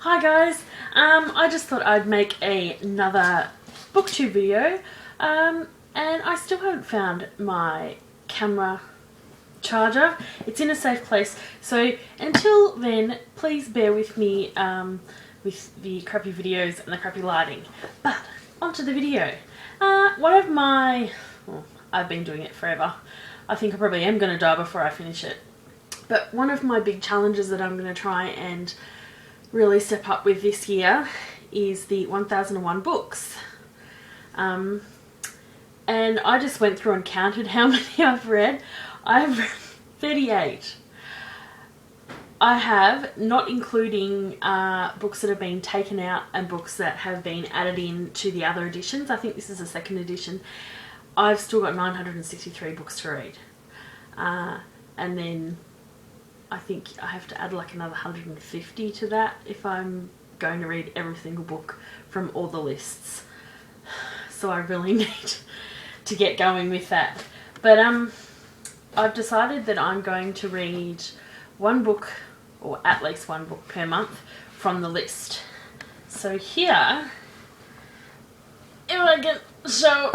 Hi guys, I just thought I'd make another booktube video, and I still haven't found my camera charger. It's in a safe place, so until then please bear with me with the crappy videos and the crappy lighting. But onto the video. One of my, well, I've been doing it forever. I think I probably am going to die before I finish it. But one of my big challenges that I'm going to try and really step up with this year is the 1001 books. And I just went through and counted how many I've read. I've read 38. I have, not including books that have been taken out and books that have been added in to the other editions. I think this is a second edition. I've still got 963 books to read. And then I think I have to add like another 150 to that if I'm going to read every single book from all the lists. So I really need to get going with that. But I've decided that I'm going to read one book, or at least one book per month, from the list. So here, if I can show,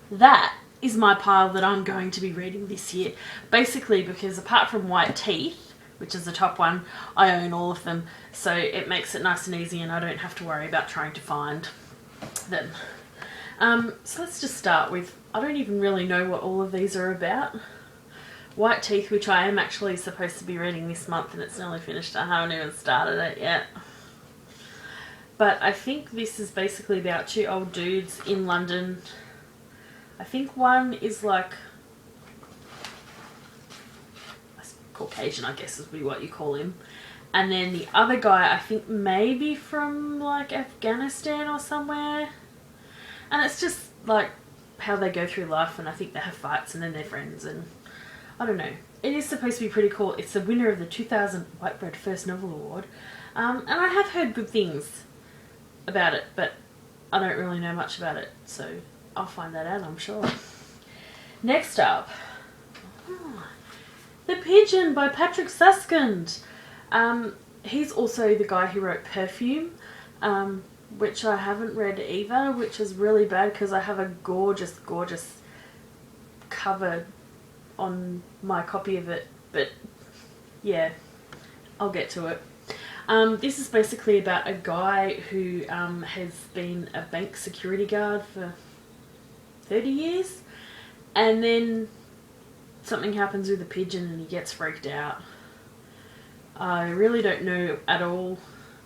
that is my pile that I'm going to be reading this year. Basically because apart from White Teeth, which is the top one, I own all of them. So it makes it nice and easy and I don't have to worry about trying to find them. So let's just start with, I don't even really know what all of these are about. White Teeth, which I am actually supposed to be reading this month and it's nearly finished. I haven't even started it yet. But I think this is basically about two old dudes in London. I think one is like Caucasian, I guess would be what you call him. And then the other guy, I think maybe from like Afghanistan or somewhere. And it's just like how they go through life, and I think they have fights and then they're friends, and I don't know. It is supposed to be pretty cool. It's the winner of the 2000 Whitebread First Novel Award. And I have heard good things about it, but I don't really know much about it, so I'll find that out, I'm sure. Next up, The Pigeon by Patrick Suskind. He's also the guy who wrote Perfume, which I haven't read either, which is really bad because I have a gorgeous, gorgeous cover on my copy of it, but yeah, I'll get to it. This is basically about a guy who has been a bank security guard for 30 years, and then something happens with a pigeon and he gets freaked out. I really don't know at all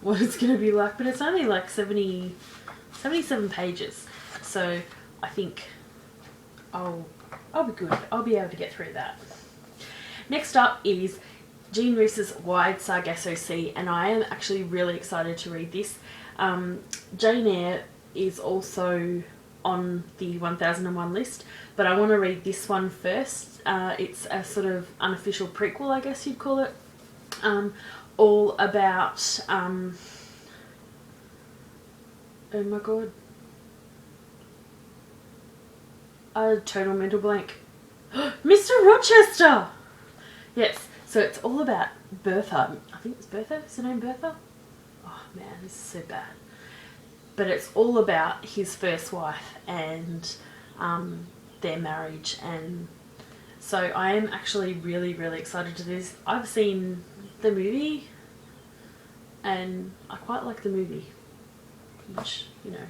what it's going to be like, but it's only like 77 pages, so I think I'll be good. I'll be able to get through that. Next up is Jean Rhys's Wide Sargasso Sea, and I am actually really excited to read this. Jane Eyre is also on the 1001 list, but I want to read this one first. It's a sort of unofficial prequel, I guess you'd call it, all about oh my god, a total mental blank. Mr. Rochester! Yes, so it's all about Bertha. I think it's Bertha. Is her name Bertha? Oh man, this is so bad. But it's all about his first wife and their marriage, and so I am actually really, really excited to this. I've seen the movie and I quite like the movie, which, you know,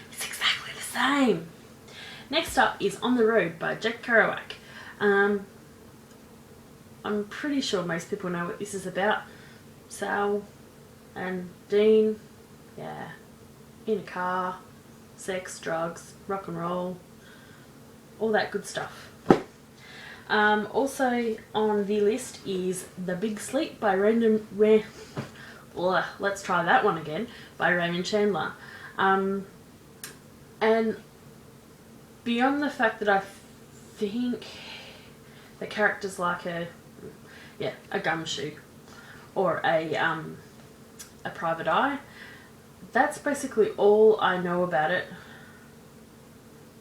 it's exactly the same. Next up is On the Road by Jack Kerouac. I'm pretty sure most people know what this is about. Sal and Dean, yeah, in a car, sex, drugs, rock and roll, all that good stuff. Also on the list is The Big Sleep by let's try that one again, by Raymond Chandler. And beyond the fact that I think the character's like a gumshoe or a private eye, that's basically all I know about it.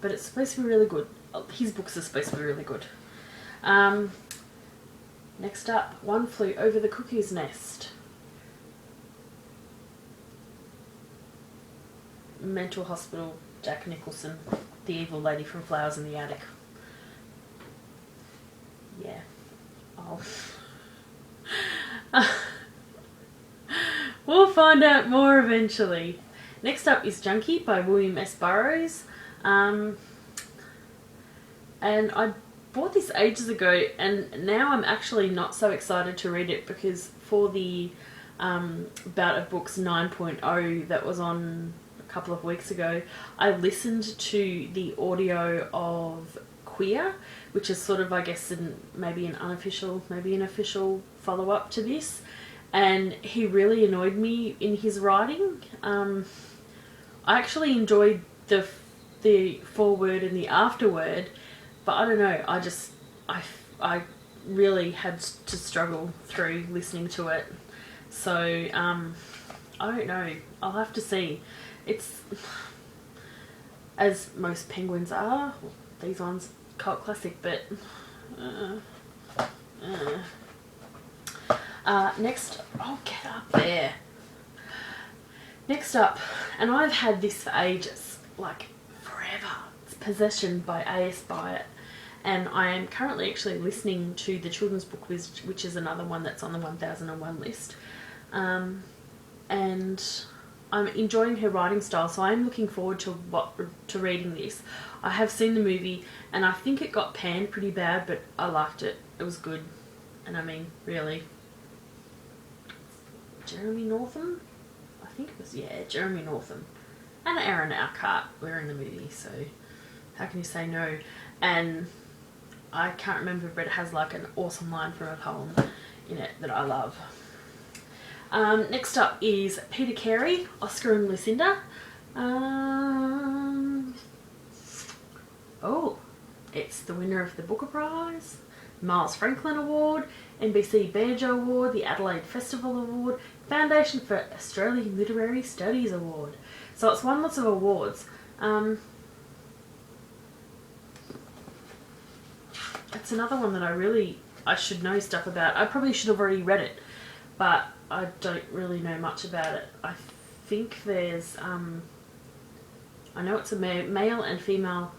But it's supposed to be really good. His books are supposed to be really good. Next up, One Flew Over the Cuckoo's Nest. Mental Hospital, Jack Nicholson, the evil lady from Flowers in the Attic. Yeah. Oh. We'll find out more eventually. Next up is Junkie by William S. Burroughs. And I bought this ages ago, and now I'm actually not so excited to read it, because for the Bout of Books 9.0 that was on a couple of weeks ago, I listened to the audio of Queer, which is sort of, I guess, maybe an official follow-up to this, and he really annoyed me in his writing. I actually enjoyed the foreword and the afterword, but I don't know, I really had to struggle through listening to it. So, I don't know. I'll have to see. It's, as most penguins are, these ones, cult classic, but... next, oh, get up there. Next up, and I've had this for ages, like forever. It's Possession by A.S. Byatt. And I am currently actually listening to the children's book, which is another one that's on the 1001 list. And I'm enjoying her writing style, so I'm looking forward to reading this. I have seen the movie, and I think it got panned pretty bad, but I liked it. It was good. And I mean, really. Jeremy Northam? I think it was, yeah, Jeremy Northam. And Aaron Eckhart were in the movie, so how can you say no? And I can't remember, but it has like an awesome line from a poem in it that I love. Next up is Peter Carey, Oscar and Lucinda. It's the winner of the Booker Prize, Miles Franklin Award, NBC Banjo Award, the Adelaide Festival Award, Foundation for Australian Literary Studies Award. So it's won lots of awards. It's another one that I should know stuff about. I probably should have already read it, but I don't really know much about it. I think there's, I know it's a male and female.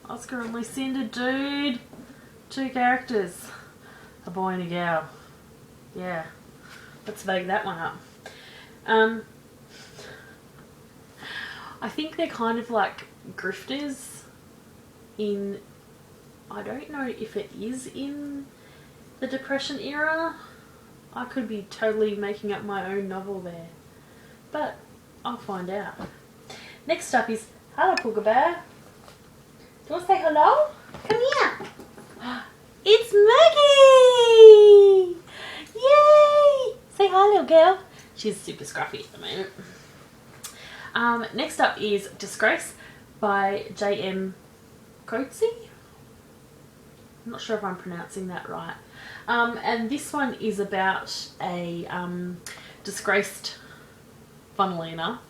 Oscar and Lucinda, dude. 2 characters. A boy and a girl. Yeah. Let's vague that one up. I think they're kind of like grifters in... I don't know if it is in the Depression era. I could be totally making up my own novel there. But I'll find out. Next up is Hello, Pooga Bear. Do you want to say hello? Come here. It's Maggie! Yay! Say hi, little girl. She's super scruffy at the moment. Next up is Disgrace by J.M. Coetzee. I'm not sure if I'm pronouncing that right. And this one is about a disgraced, funnily enough,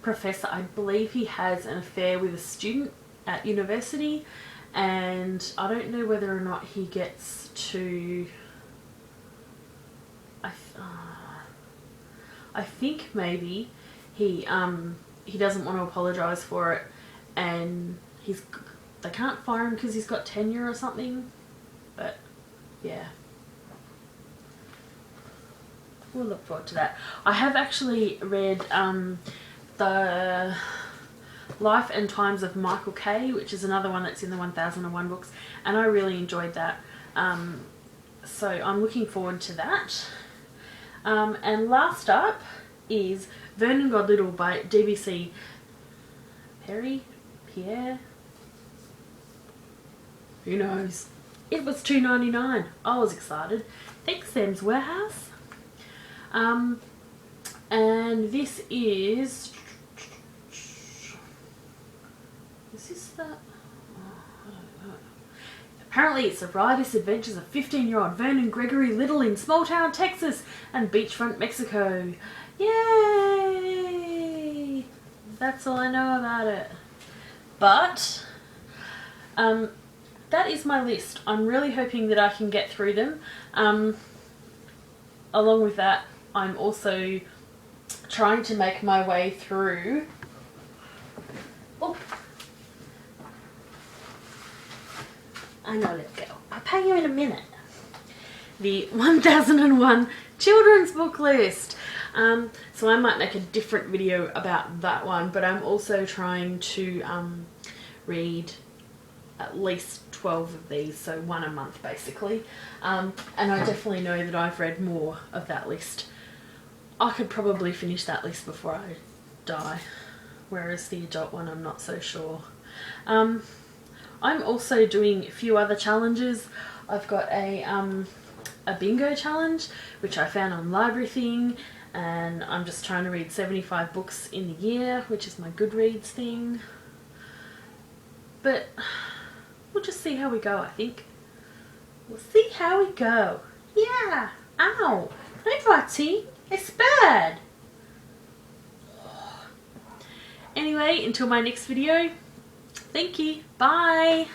professor. I believe he has an affair with a student at university, and I don't know whether or not he gets to... I think maybe he doesn't want to apologise for it, and they can't fire him because he's got tenure or something. But yeah, we'll look forward to that. I have actually read the Life and Times of Michael Kay, which is another one that's in the 1001 books, and I really enjoyed that. So I'm looking forward to that. And last up is Vernon God Little by DBC Pierre? Who knows? It was $2.99. I was excited. Thanks, Sam's Warehouse. And this is... Is this the... I don't know. Apparently it's the riotous adventures of 15-year-old Vernon Gregory Little in small town Texas and beachfront Mexico. Yay! That's all I know about it. But, that is my list. I'm really hoping that I can get through them. Along with that, I'm also trying to make my way through... Oh, I know, let go. I'll pay you in a minute. The 1001 children's book list. So I might make a different video about that one, but I'm also trying to read at least 12 of these, so one a month basically. And I definitely know that I've read more of that list. I could probably finish that list before I die, whereas the adult one I'm not so sure. I'm also doing a few other challenges. I've got a bingo challenge, which I found on Library Thing, and I'm just trying to read 75 books in the year, which is my Goodreads thing. But we'll just see how we go, I think. We'll see how we go. Yeah. Ow. No biting. It's bad. Anyway, until my next video, thank you. Bye.